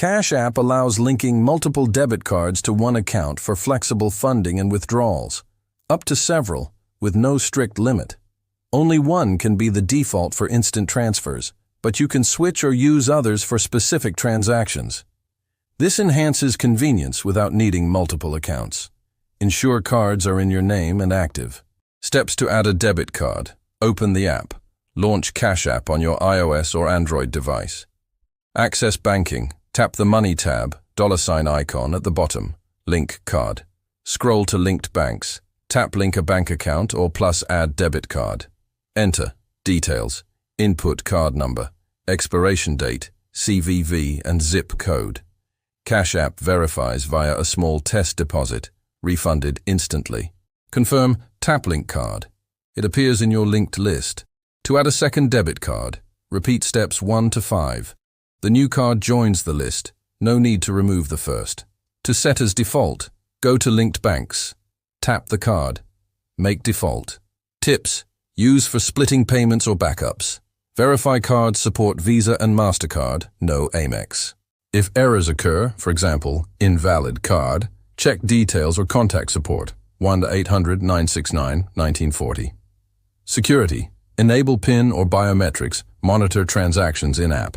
Cash App allows linking multiple debit cards to one account for flexible funding and withdrawals, up to several, with no strict limit. Only one can be the default for instant transfers, but you can switch or use others for specific transactions. This enhances convenience without needing multiple accounts. Ensure cards are in your name and active. Steps to add a debit card. Open the app. Launch Cash App on your iOS or Android device. Access banking. Tap the Money tab, $ icon at the bottom. Link card. Scroll to linked banks. Tap link a bank account or plus add debit card. Enter details. Input card number, expiration date, CVV and zip code. Cash App verifies via a small test deposit, refunded instantly. Confirm Tap Link Card. It appears in your linked list. To add a second debit card, repeat steps 1 to 5. The new card joins the list. No need to remove the first. To set as default, go to Linked Banks. Tap the card. Make default. Tips. Use for splitting payments or backups. Verify cards support Visa and MasterCard, no Amex. If errors occur, for example, invalid card, check details or contact support, 1-800-969-1940. Security. Enable PIN or biometrics, monitor transactions in-app.